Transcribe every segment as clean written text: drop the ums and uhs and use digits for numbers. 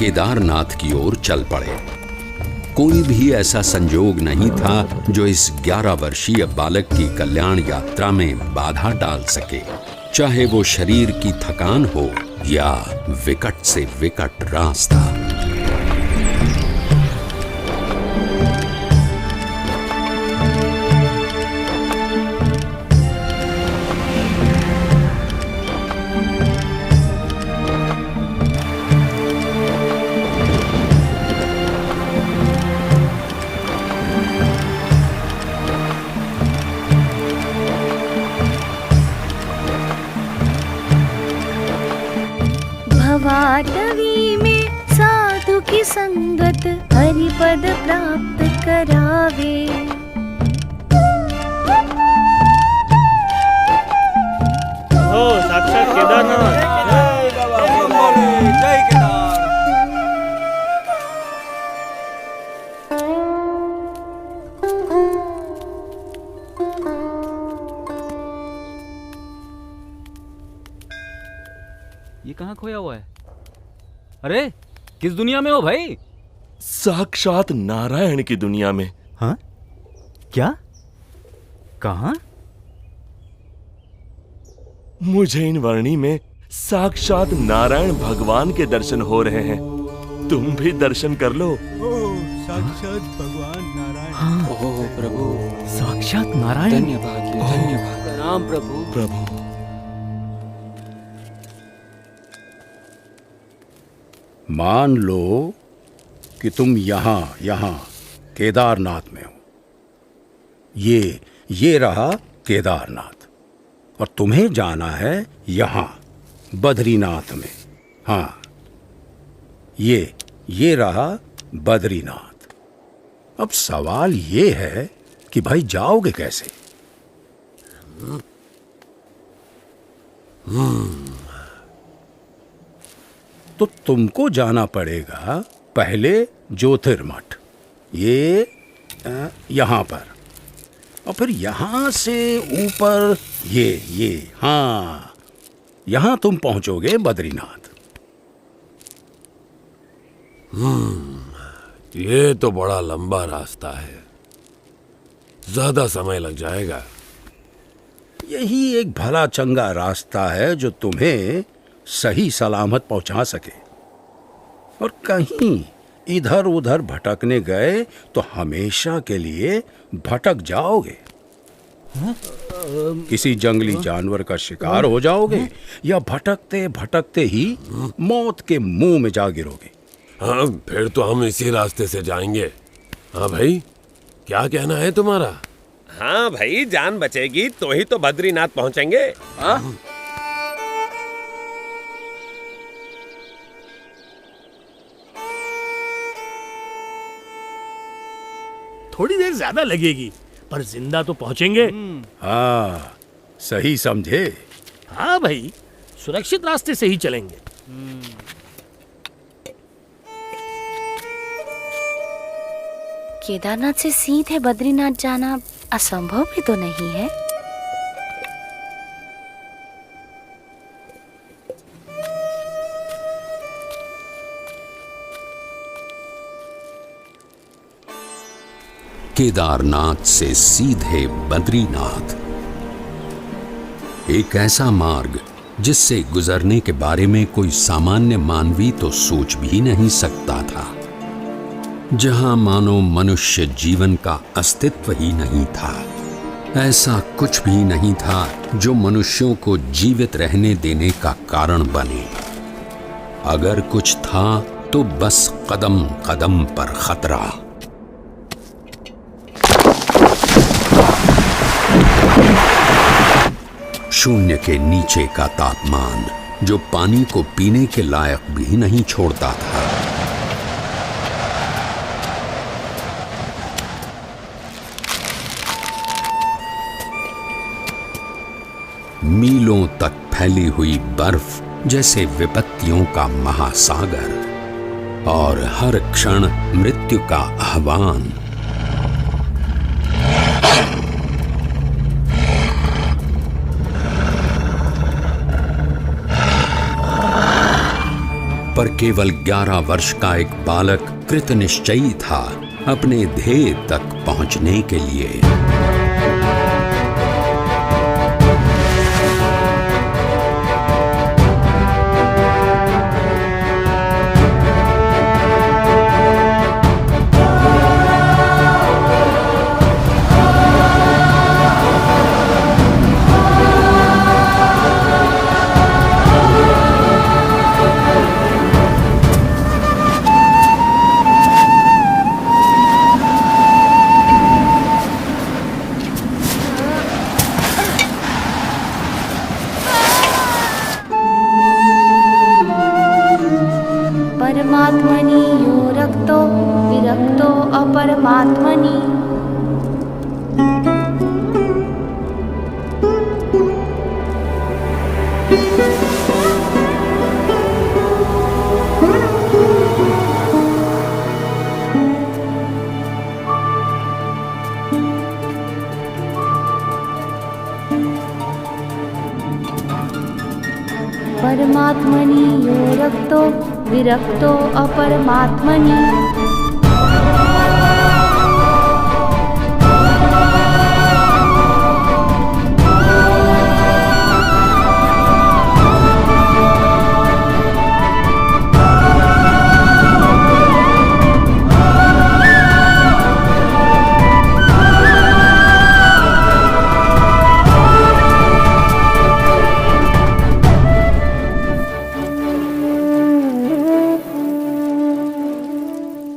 केदारनाथ की ओर चल पड़े। कोई भी ऐसा संजोग नहीं था जो इस 11 वर्षीय बालक की कल्याण यात्रा में बाधा डाल सके, चाहे वो शरीर की थकान हो या विकट से विकट रास्ता। भवाटवी में साधु की संगत हरिपद प्राप्त करावे। हो साक्षात केदारनाथ। जय बाबा, जय केदार। ये कहाँ खोया हुआ है? अरे किस दुनिया में हो भाई? साक्षात नारायण की दुनिया में। हाँ? क्या? कहाँ? मुझे इन वर्णी में साक्षात नारायण भगवान के दर्शन हो रहे हैं। तुम भी दर्शन कर लो। साक्षात भगवान नारायण। हाँ। ओह प्रभु, साक्षात नारायण। धन्यवाद धन्यवाद। प्रणाम प्रभु। प्रभु मान लो कि तुम यहाँ केदारनाथ में हो। ये रहा केदारनाथ, और तुम्हें जाना है यहाँ बद्रीनाथ में। हाँ, ये रहा बद्रीनाथ। अब सवाल ये है कि भाई जाओगे कैसे? तो तुमको जाना पड़ेगा पहले ज्योतिर्मठ, ये यहाँ पर, और फिर यहाँ से ऊपर ये हाँ, यहाँ तुम पहुंचोगे बद्रीनाथ। ये तो बड़ा लंबा रास्ता है, ज्यादा समय लग जाएगा। यही एक भला चंगा रास्ता है जो तुम्हें सही सलामत पहुंचा सके। और कहीं इधर उधर भटकने गए तो हमेशा के लिए भटक जाओगे। किसी जंगली जानवर का शिकार हो जाओगे, या भटकते भटकते ही मौत के मुंह में जा गिरोगे। हाँ, फिर तो हम इसी रास्ते से जाएंगे। हाँ भाई, क्या कहना है तुम्हारा? हाँ भाई, जान बचेगी तो ही तो बद्रीनाथ पहुंचेंगे। हाँ? थोड़ी देर ज्यादा लगेगी, पर जिंदा तो पहुंचेंगे। हाँ, सही समझे। हाँ भाई, सुरक्षित रास्ते से ही चलेंगे। केदारनाथ से सीधे बद्रीनाथ जाना असंभव भी तो नहीं है। केदारनाथ से सीधे बद्रीनाथ, एक ऐसा मार्ग जिससे गुजरने के बारे में कोई सामान्य मानवी तो सोच भी नहीं सकता था, जहां मानो मनुष्य जीवन का अस्तित्व ही नहीं था। ऐसा कुछ भी नहीं था जो मनुष्यों को जीवित रहने देने का कारण बने। अगर कुछ था तो बस कदम कदम पर खतरा। शून्य के नीचे का तापमान जो पानी को पीने के लायक भी नहीं छोड़ता था। मीलों तक फैली हुई बर्फ जैसे विपत्तियों का महासागर, और हर क्षण मृत्यु का आह्वान। पर केवल 11 वर्ष का एक बालक कृतनिश्चयी था अपने ध्येय तक पहुंचने के लिए। परमात्मनि यो रक्तो विरक्तो अपरमात्मनि। परमात्मनि यो रक्तो विरक्तो अपरमात्मनि।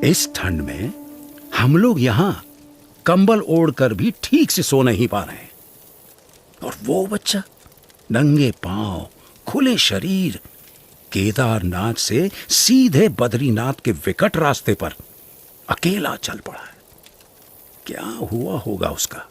इस ठंड में हम लोग यहाँ कंबल ओढ़कर भी ठीक से सो नहीं पा रहे हैं, और वो बच्चा नंगे पांव खुले शरीर केदारनाथ से सीधे बद्रीनाथ के विकट रास्ते पर अकेला चल पड़ा है। क्या हुआ होगा उसका?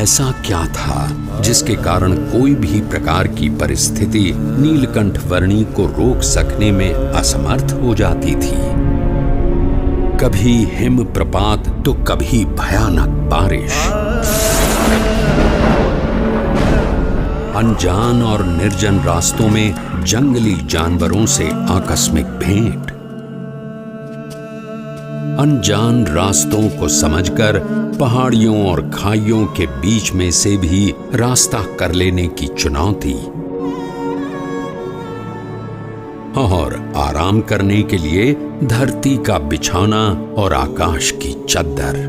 ऐसा क्या था जिसके कारण कोई भी प्रकार की परिस्थिति नीलकंठ वर्णी को रोक सकने में असमर्थ हो जाती थी। कभी हिम प्रपात तो कभी भयानक बारिश, अनजान और निर्जन रास्तों में जंगली जानवरों से आकस्मिक भेंट, अनजान रास्तों को समझकर पहाड़ियों और खाइयों के बीच में से भी रास्ता कर लेने की चुनौती, और आराम करने के लिए धरती का बिछौना और आकाश की चद्दर।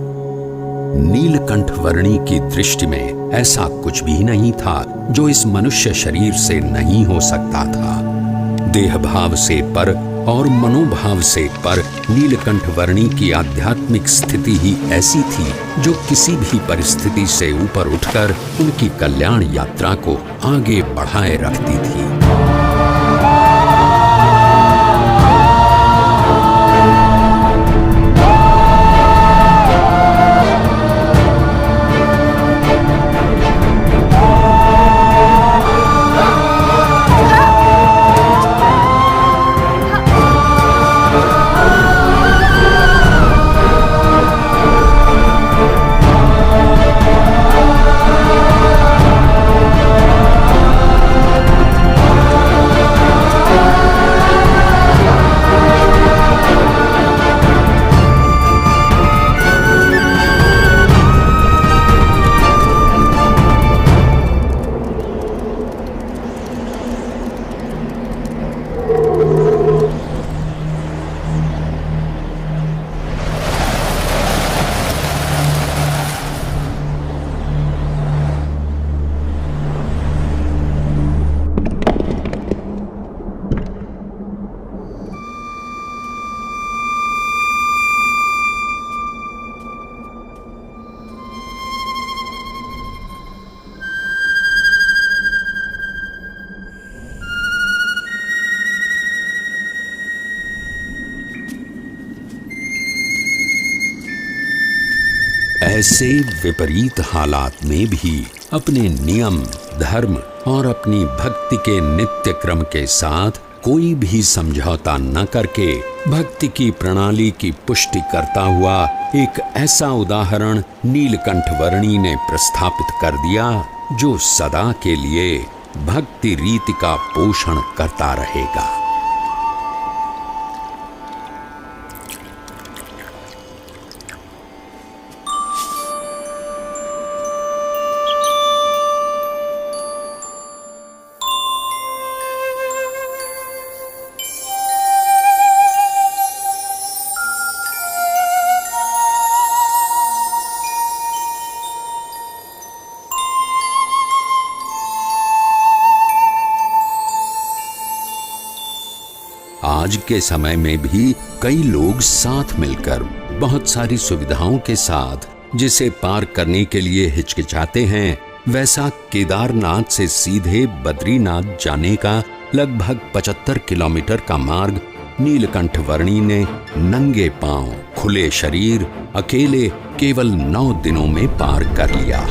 नीलकंठ वर्णी की दृष्टि में ऐसा कुछ भी नहीं था जो इस मनुष्य शरीर से नहीं हो सकता था। देह भाव से पर और मनोभाव से पर नीलकंठ वर्णी की आध्यात्मिक स्थिति ही ऐसी थी जो किसी भी परिस्थिति से ऊपर उठकर उनकी कल्याण यात्रा को आगे बढ़ाए रखती थी। ऐसे विपरीत हालात में भी अपने नियम, धर्म और अपनी भक्ति के नित्य क्रम के साथ कोई भी समझौता न करके भक्ति की प्रणाली की पुष्टि करता हुआ एक ऐसा उदाहरण नीलकंठ वर्णी ने प्रस्थापित कर दिया जो सदा के लिए भक्ति रीति का पोषण करता रहेगा। आज के समय में भी कई लोग साथ मिलकर बहुत सारी सुविधाओं के साथ जिसे पार करने के लिए हिचकिचाते हैं, वैसा केदारनाथ से सीधे बद्रीनाथ जाने का लगभग 75 किलोमीटर का मार्ग नीलकंठ वर्णी ने नंगे पांव, खुले शरीर, अकेले केवल 9 दिनों में पार कर लिया।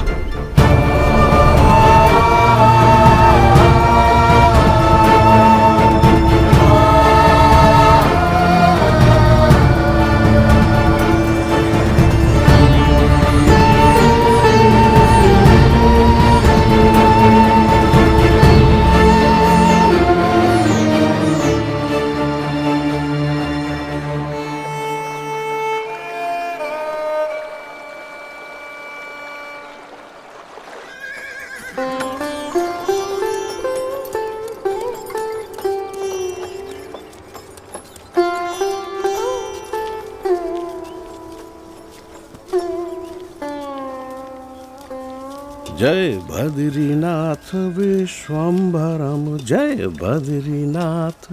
जय बद्रीनाथ विश्वम्भरम, जय बद्रीनाथ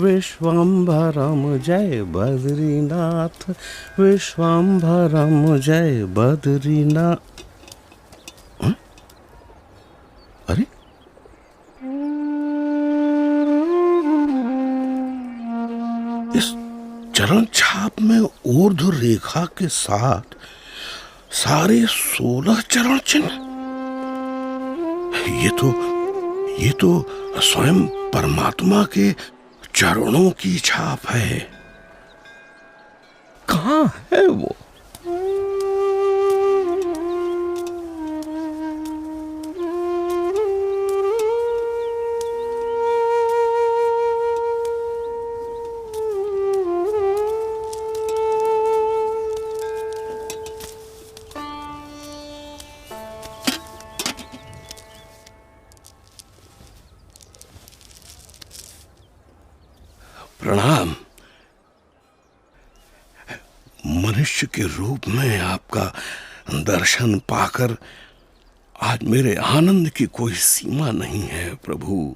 विश्वम्भरम, जय बद्रीनाथ विश्वम्भरम, जय बद्रीनाथ। अरे इस चरण छाप में ऊर्ध्व रेखा के साथ सारे 16 चरण चिन्ह। ये तो स्वयं परमात्मा के चरणों की छाप है। कहाँ है वो? प्रणाम। मनुष्य के रूप में आपका दर्शन पाकर आज मेरे आनंद की कोई सीमा नहीं है प्रभु।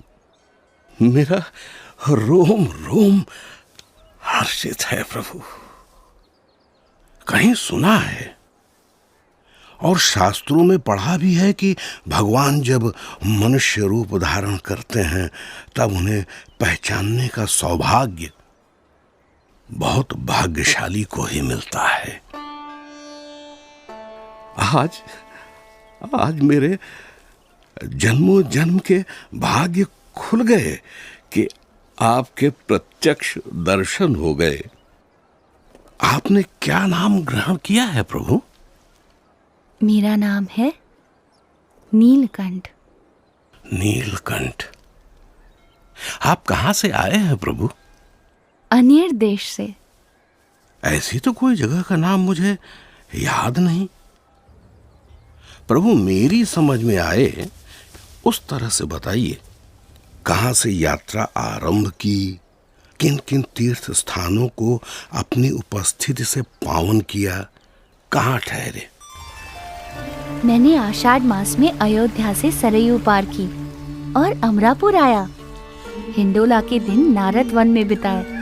मेरा रोम रोम हर्षित है प्रभु। कहीं सुना है और शास्त्रों में पढ़ा भी है कि भगवान जब मनुष्य रूप धारण करते हैं तब उन्हें पहचानने का सौभाग्य बहुत भाग्यशाली को ही मिलता है। आज मेरे जन्मों जन्म के भाग्य खुल गए कि आपके प्रत्यक्ष दर्शन हो गए। आपने क्या नाम ग्रहण किया है प्रभु? मेरा नाम है नीलकंठ। नीलकंठ। आप कहां से आए हैं प्रभु? अनेर देश से। ऐसी तो कोई जगह का नाम मुझे याद नहीं। प्रभु मेरी समझ में आए उस तरह से बताइए। कहां से यात्रा आरंभ की, किन किन तीर्थ स्थानों को अपनी उपस्थिति से पावन किया, कहां ठहरे? मैंने आषाढ़ मास में अयोध्या से सरयू पार की और अमरापुर आया। हिंडोला के दिन नारद वन में बिताए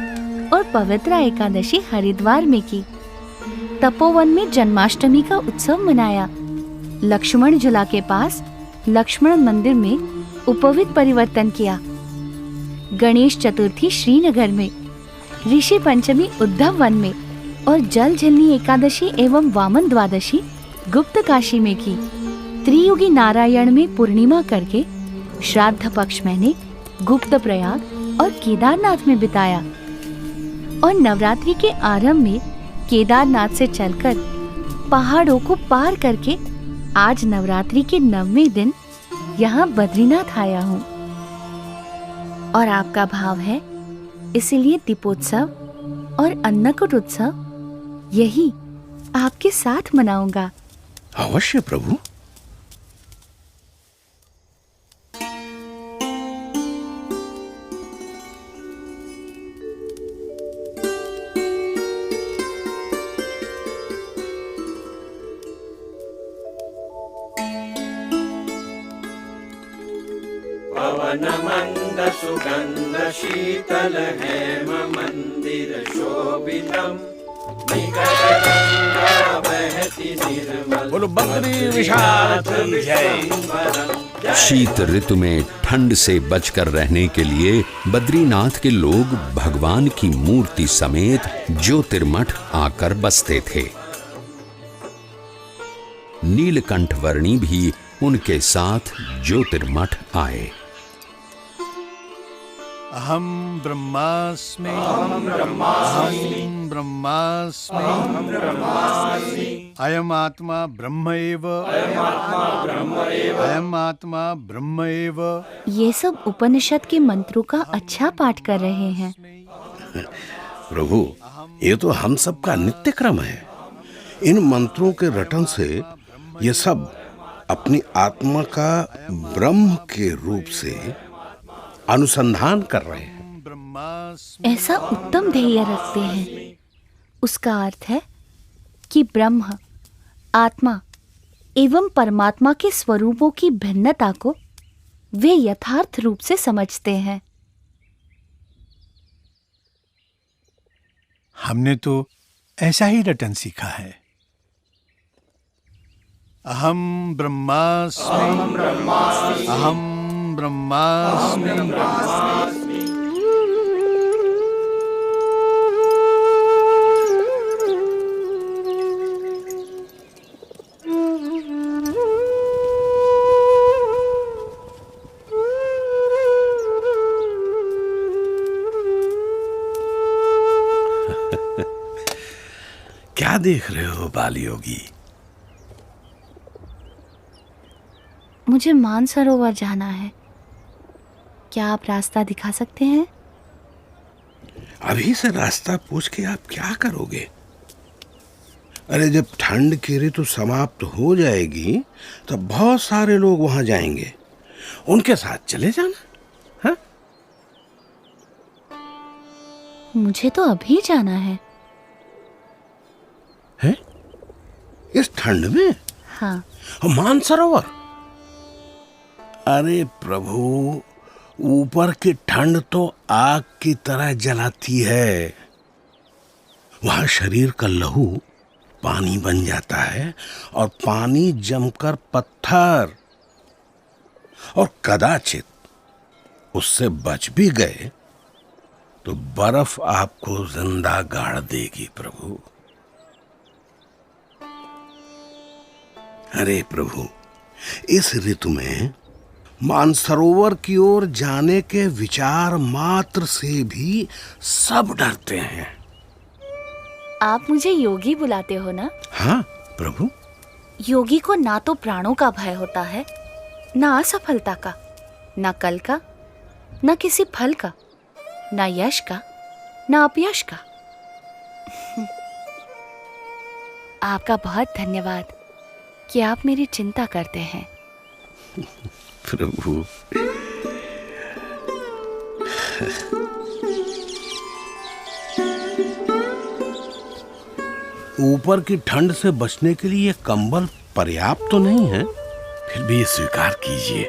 और पवित्र एकादशी हरिद्वार में की। तपोवन में जन्माष्टमी का उत्सव मनाया। लक्ष्मण झूला के पास लक्ष्मण मंदिर में उपवीत परिवर्तन किया। गणेश चतुर्थी श्रीनगर में, ऋषि पंचमी उद्धव वन में और जल झिलनी एकादशी एवं वामन द्वादशी गुप्त काशी में की। त्रियुगी नारायण में पूर्णिमा करके श्राद्ध पक्ष मैंने गुप्त प्रयाग और केदारनाथ में बिताया और नवरात्रि के आरंभ में केदारनाथ से चलकर पहाड़ों को पार करके आज नवरात्रि के 9वें दिन यहाँ बद्रीनाथ आया हूँ। और आपका भाव है, इसीलिए दीपोत्सव और अन्नकूट उत्सव यही आपके साथ मनाऊंगा। अवश्य प्रभु। पवन मंद सुगंध शीतल हेम मंदिर शोभितम बोलो बद्री विशारद की जय। शीत ऋतु में ठंड से बचकर रहने के लिए बद्रीनाथ के लोग भगवान की मूर्ति समेत ज्योतिर्मठ आकर बसते थे। नीलकंठ वर्णी भी उनके साथ ज्योतिर्मठ आए। अहम ब्रह्मास्मि अहम ब्रह्मास्मि अयम आत्मा ब्रह्म एव अयम आत्मा ब्रह्म एव। ये सब उपनिषद के मंत्रों का अच्छा पाठ कर रहे हैं। प्रभु ये तो हम सब का नित्य क्रम है। इन मंत्रों के रटन से ये सब अपनी आत्मा का ब्रह्म के रूप से अनुसंधान कर रहे हैं। ऐसा उत्तम ध्येय रखते हैं। उसका अर्थ है कि ब्रह्म, आत्मा एवं परमात्मा के स्वरूपों की भिन्नता को वे यथार्थ रूप से समझते हैं। हमने तो ऐसा ही रटन सीखा है। अहम ब्रह्मास्मि अहम ब्रह्मास्मि। क्या देख रहे हो बालयोगी? मुझे मानसरोवर जाना है। क्या आप रास्ता दिखा सकते हैं? अभी से रास्ता पूछ के आप क्या करोगे? अरे जब ठंड की ऋतु समाप्त हो जाएगी तब बहुत सारे लोग वहां जाएंगे, उनके साथ चले जाना। हाँ? मुझे तो अभी जाना है। है? इस ठंड में? हाँ। मानसरोवर? अरे प्रभु, ऊपर की ठंड तो आग की तरह जलाती है। वहां शरीर का लहू पानी बन जाता है और पानी जमकर पत्थर, और कदाचित उससे बच भी गए तो बर्फ आपको जिंदा गाड़ देगी प्रभु। अरे प्रभु, इस ऋतु में मानसरोवर की ओर जाने के विचार मात्र से भी सब डरते हैं। आप मुझे योगी बुलाते हो ना? हाँ प्रभु। योगी को ना तो प्राणों का भय होता है, ना असफलता का, ना कल का, ना किसी फल का, ना यश का, ना अपयश का। आपका बहुत धन्यवाद कि आप मेरी चिंता करते हैं। प्रभु, ऊपर की ठंड से बचने के लिए कंबल पर्याप्त तो नहीं है, फिर भी स्वीकार कीजिए।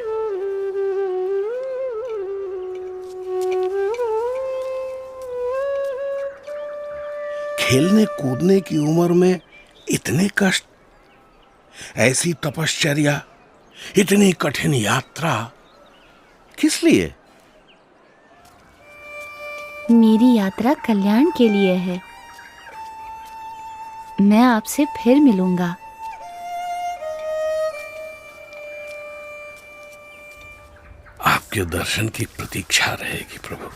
खेलने कूदने की उम्र में इतने कष्ट, ऐसी तपश्चर्या, इतनी कठिन यात्रा किस लिए? मेरी यात्रा कल्याण के लिए है। मैं आपसे फिर मिलूंगा। आपके दर्शन की प्रतीक्षा रहेगी प्रभु।